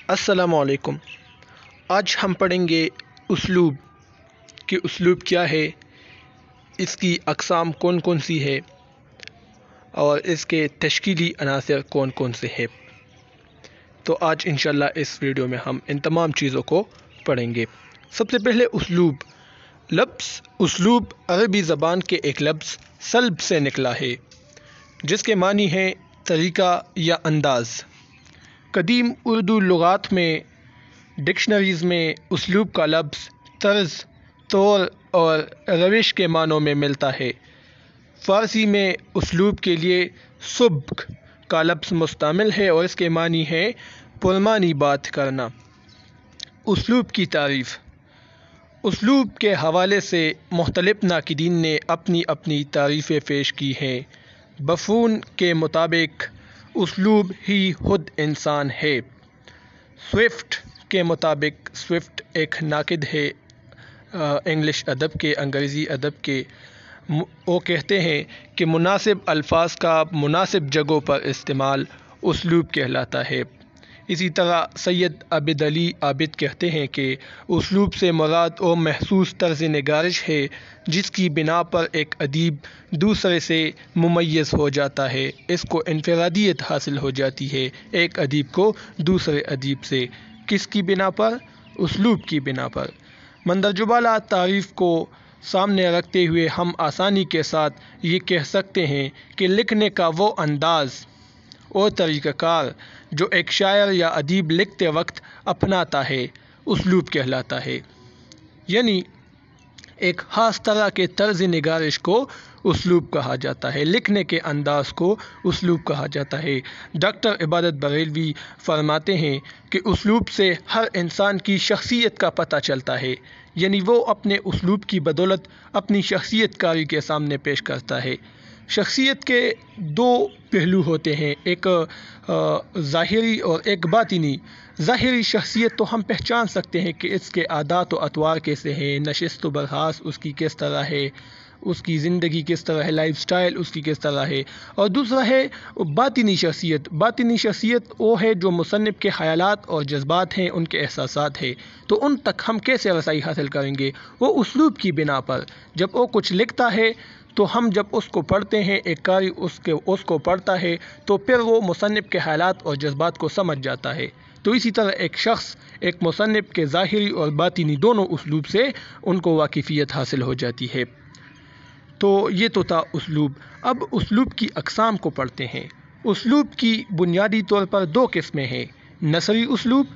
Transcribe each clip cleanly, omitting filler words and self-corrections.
السلام علیکم۔ آج ہم پڑھیں گے اسلوب کہ اسلوب کیا ہے، اس کی اقسام کون کون سی ہے اور اس کے تشکیلی عناصر کون کون سے ہیں۔ تو آج انشاءاللہ اس ویڈیو میں ہم ان تمام چیزوں کو پڑھیں گے۔ سب سے پہلے اسلوب۔ لفظ اسلوب عربی زبان کے ایک لفظ سلب سے نکلا ہے جس کے معنی ہیں طریقہ یا انداز۔ قدیم اردو لغات میں ڈکشنریز میں اسلوب کا لفظ طرز، طور اور روش کے معنوں میں ملتا ہے۔ فارسی میں اسلوب کے لیے سبک کا لفظ مستعمل ہے اور اس کے معنی ہے پرمعنی بات کرنا۔ اسلوب کی تعریف۔ اسلوب کے حوالے سے مختلف ناقدین نے اپنی اپنی تعریفیں پیش کی ہیں۔ بفون کے مطابق اسلوب ہی خود انسان ہے۔ سوئفٹ کے مطابق، سوئفٹ ایک ناقد ہے انگلش ادب کے، انگریزی ادب کے، وہ کہتے ہیں کہ مناسب الفاظ کا مناسب جگہوں پر استعمال اسلوب کہلاتا ہے۔ اسی طرح سید عابد علی عابد کہتے ہیں کہ اسلوب سے مراد وہ محسوس طرز نگارش ہے جس کی بنا پر ایک ادیب دوسرے سے ممیز ہو جاتا ہے، اس کو انفرادیت حاصل ہو جاتی ہے ایک ادیب کو دوسرے ادیب سے۔ کس کی بنا پر؟ اسلوب کی بنا پر۔ مندرجہ بالا تعریف کو سامنے رکھتے ہوئے ہم آسانی کے ساتھ یہ کہہ سکتے ہیں کہ لکھنے کا وہ انداز اور طریقہ کار جو ایک شاعر یا ادیب لکھتے وقت اپناتا ہے اسلوب کہلاتا ہے۔ یعنی ایک خاص طرح کے طرز نگارش کو اسلوب کہا جاتا ہے، لکھنے کے انداز کو اسلوب کہا جاتا ہے۔ ڈاکٹر عبادت بریلوی فرماتے ہیں کہ اسلوب سے ہر انسان کی شخصیت کا پتہ چلتا ہے، یعنی وہ اپنے اسلوب کی بدولت اپنی شخصیت کاری کے سامنے پیش کرتا ہے۔ شخصیت کے دو پہلو ہوتے ہیں، ایک ظاہری اور ایک باطنی۔ ظاہری شخصیت تو ہم پہچان سکتے ہیں کہ اس کے عادات و اطوار کیسے ہیں، نشست و برخاست اس کی کس طرح ہے، اس کی زندگی کس طرح ہے، لائف سٹائل اس کی کس طرح ہے۔ اور دوسرا ہے باطنی شخصیت۔ باطنی شخصیت وہ ہے جو مصنف کے خیالات اور جذبات ہیں، ان کے احساسات ہیں، تو ان تک ہم کیسے رسائی حاصل کریں گے؟ وہ اسلوب کی بنا پر۔ جب وہ کچھ لکھتا ہے تو ہم جب اس کو پڑھتے ہیں، ایک قاری اس کو پڑھتا ہے تو پھر وہ مصنف کے خیالات اور جذبات کو سمجھ جاتا ہے۔ تو اسی طرح ایک شخص ایک مصنف کے ظاہری اور باطنی دونوں اسلوب سے ان کو واقفیت حاصل ہو جاتی ہے۔ تو یہ تو تھا اسلوب۔ اب اسلوب کی اقسام کو پڑھتے ہیں۔ اسلوب کی بنیادی طور پر دو قسمیں ہیں، نثری اسلوب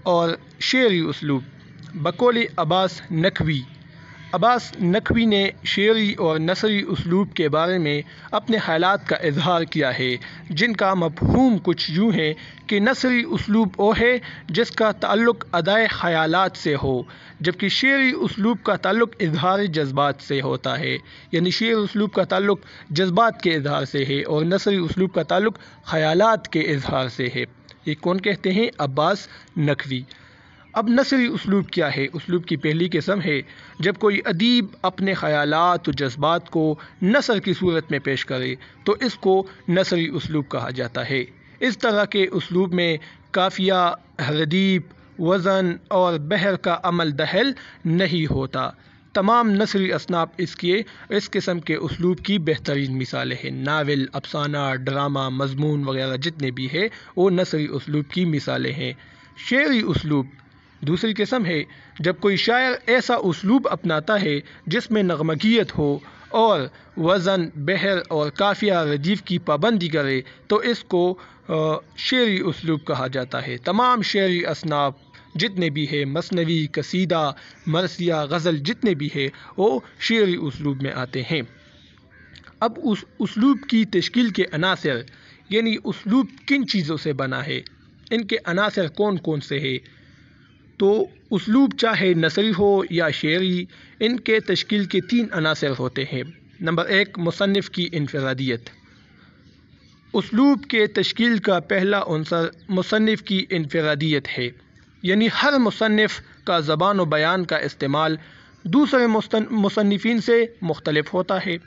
اور شعری اسلوب۔ بقول عباس نقوی، عباس نقوی نے شعری اور نثری اسلوب کے بارے میں اپنے خیالات کا اظہار کیا ہے، جن کا مفہوم کچھ یوں ہے کہ نثری اسلوب وہ ہے جس کا تعلق ادائے خیالات سے ہو، جبکہ شعری اسلوب کا تعلق اظہار جذبات سے ہوتا ہے۔ یعنی شعری اسلوب کا تعلق جذبات کے اظہار سے ہے اور نثری اسلوب کا تعلق خیالات کے اظہار سے ہے۔ یہ کون کہتے ہیں؟ عباس نقوی۔ اب نثری اسلوب کیا ہے؟ اسلوب کی پہلی قسم ہے جب کوئی ادیب اپنے خیالات و جذبات کو نثر کی صورت میں پیش کرے تو اس کو نثری اسلوب کہا جاتا ہے۔ اس طرح کے اسلوب میں قافیہ، ردیف، وزن اور بحر کا عمل دخل نہیں ہوتا۔ تمام نثری اصناف اس قسم کے اسلوب کی بہترین مثالیں ہیں۔ ناول، افسانہ، ڈرامہ، مضمون وغیرہ جتنے بھی ہیں وہ نثری اسلوب کی مثالیں ہیں۔ شعری اسلوب دوسری قسم ہے جب کوئی شاعر ایسا اسلوب اپناتا ہے جس میں نغمگیت ہو اور وزن، بحر اور قافیہ ردیف کی پابندی کرے تو اس کو شعری اسلوب کہا جاتا ہے۔ تمام شعری اصناف جتنے بھی ہیں، مثنوی، قصیدہ، مرثیہ، غزل جتنے بھی ہیں وہ شعری اسلوب میں آتے ہیں۔ اب اس اسلوب کی تشکیل کے عناصر، یعنی اسلوب کن چیزوں سے بنا ہے، ان کے عناصر کون کون سے ہیں؟ تو اسلوب چاہے نثری ہو یا شعری، ان کے تشکیل کے تین عناصر ہوتے ہیں۔ نمبر ایک، مصنف کی انفرادیت۔ اسلوب کے تشکیل کا پہلا عنصر مصنف کی انفرادیت ہے، یعنی ہر مصنف کا زبان و بیان کا استعمال دوسرے مصنفین سے مختلف ہوتا ہے،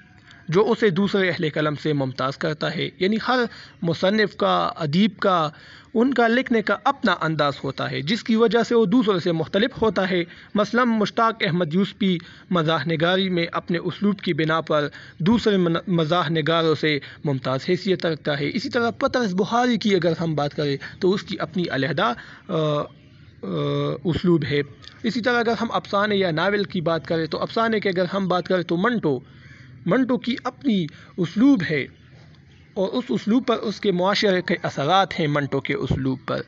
جو اسے دوسرے اہل قلم سے ممتاز کرتا ہے۔ یعنی ہر مصنف کا، ادیب کا ان کا لکھنے کا اپنا انداز ہوتا ہے جس کی وجہ سے وہ دوسروں سے مختلف ہوتا ہے۔ مثلا مشتاق احمد یوسفی مزاح نگاری میں اپنے اسلوب کی بنا پر دوسرے مزاح نگاروں سے ممتاز حیثیت رکھتا ہے۔ اسی طرح پطرس بخاری کی اگر ہم بات کریں تو اس کی اپنی علیحدہ اسلوب ہے۔ اسی طرح اگر ہم افسانے یا ناول کی بات کریں تو افسانے کی اگر ہم بات کریں تو منٹو کی اپنی اسلوب ہے، اور اس اسلوب پر اس کے معاشرے کے اثرات ہیں منٹو کے اسلوب پر۔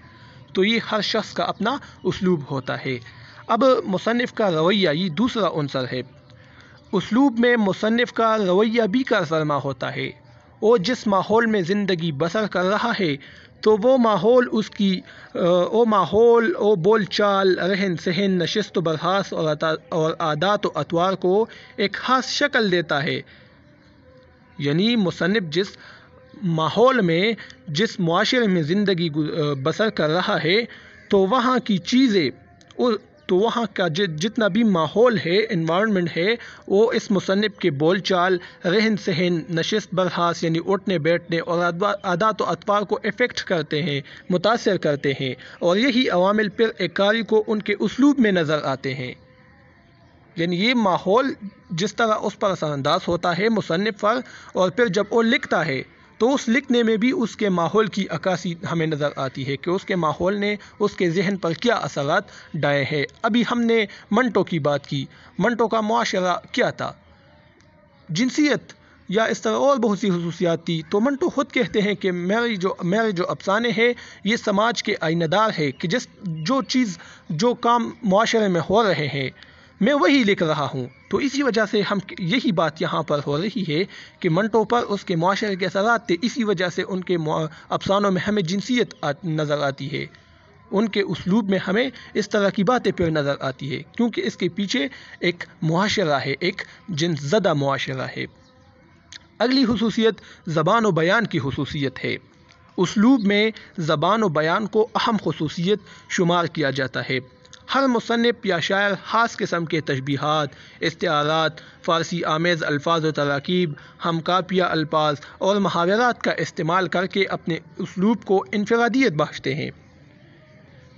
تو یہ ہر شخص کا اپنا اسلوب ہوتا ہے۔ اب مصنف کا رویہ یہ دوسرا عنصر ہے۔ اسلوب میں مصنف کا رویہ بھی کارفرما ہوتا ہے۔ وہ جس ماحول میں زندگی بسر کر رہا ہے تو وہ ماحول وہ بول چال، رہن سہن، نشست و برخاست اور عادات و اطوار کو ایک خاص شکل دیتا ہے۔ یعنی مصنف جس ماحول میں، جس معاشرے میں زندگی بسر کر رہا ہے تو وہاں کی چیزیں، تو وہاں کا جتنا بھی ماحول ہے، انوائرمنٹ ہے، وہ اس مصنف کے بول چال، رہن سہن، نشست برخاست یعنی اٹھنے بیٹھنے اور عادات و اطوار کو افیکٹ کرتے ہیں، متاثر کرتے ہیں، اور یہی عوامل پھر ایک قاری کو ان کے اسلوب میں نظر آتے ہیں۔ یعنی یہ ماحول جس طرح اس پر اثر انداز ہوتا ہے مصنف پر، اور پھر جب وہ لکھتا ہے تو اس لکھنے میں بھی اس کے ماحول کی عکاسی ہمیں نظر آتی ہے کہ اس کے ماحول نے اس کے ذہن پر کیا اثرات ڈالے ہیں۔ ابھی ہم نے منٹو کی بات کی، منٹو کا معاشرہ کیا تھا، جنسیت یا اس طرح اور بہت سی خصوصیات تھی۔ تو منٹو خود کہتے ہیں کہ میرے جو افسانے ہیں یہ سماج کے آئینہ دار ہے کہ جو کام معاشرے میں ہو رہے ہیں میں وہی لکھ رہا ہوں۔ تو اسی وجہ سے یہی بات یہاں پر ہو رہی ہے کہ منٹو پر اس کے معاشرے کے اثرات تھے، اسی وجہ سے ان کے افسانوں میں ہمیں جنسیت نظر آتی ہے، ان کے اسلوب میں ہمیں اس طرح کی باتیں پھر نظر آتی ہے، کیونکہ اس کے پیچھے ایک معاشرہ ہے، ایک جنس زدہ معاشرہ ہے۔ اگلی خصوصیت زبان و بیان کی خصوصیت ہے۔ اسلوب میں زبان و بیان کو اہم خصوصیت شمار کیا جاتا ہے۔ ہر مصنف یا شاعر خاص قسم کے تشبیہات، استعارات، فارسی آمیز الفاظ و تراکیب، ہم کافیہ الفاظ اور محاورات کا استعمال کر کے اپنے اسلوب کو انفرادیت بخشتے ہیں۔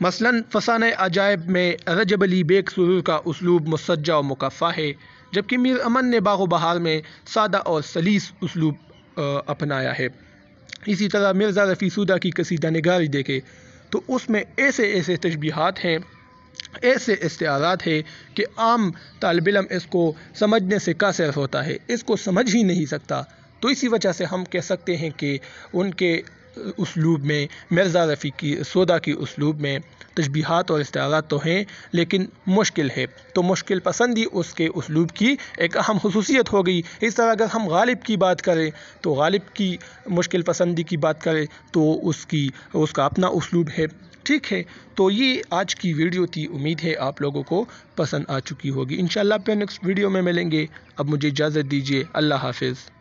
مثلاً فسانہ عجائب میں رجب علی بیگ سرور کا اسلوب مسجع و مکفّہ ہے، جبکہ میر امن نے باغ و بہار میں سادہ اور سلیس اسلوب اپنایا ہے۔ اسی طرح مرزا رفیع سودہ کی قصیدہ نگاری دیکھے تو اس میں ایسے تشبیہات ہیں، ایسے استعارات ہیں کہ عام طالب علم اس کو سمجھنے سے قاصر ہوتا ہے، اس کو سمجھ ہی نہیں سکتا۔ تو اسی وجہ سے ہم کہہ سکتے ہیں کہ ان کے اسلوب میں، مرزا رفیع کی سودہ کی اسلوب میں تشبیہات اور استعارات تو ہیں لیکن مشکل ہے، تو مشکل پسندی اس کے اسلوب کی ایک اہم خصوصیت ہو گئی۔ اس طرح اگر ہم غالب کی بات کریں تو غالب کی مشکل پسندی کی بات کریں تو اس کا اپنا اسلوب ہے۔ ٹھیک ہے، تو یہ آج کی ویڈیو تھی، امید ہے آپ لوگوں کو پسند آ چکی ہوگی۔ انشاءاللہ پھر نیکسٹ ویڈیو میں ملیں گے۔ اب مجھے اجازت دیجیے، اللہ حافظ۔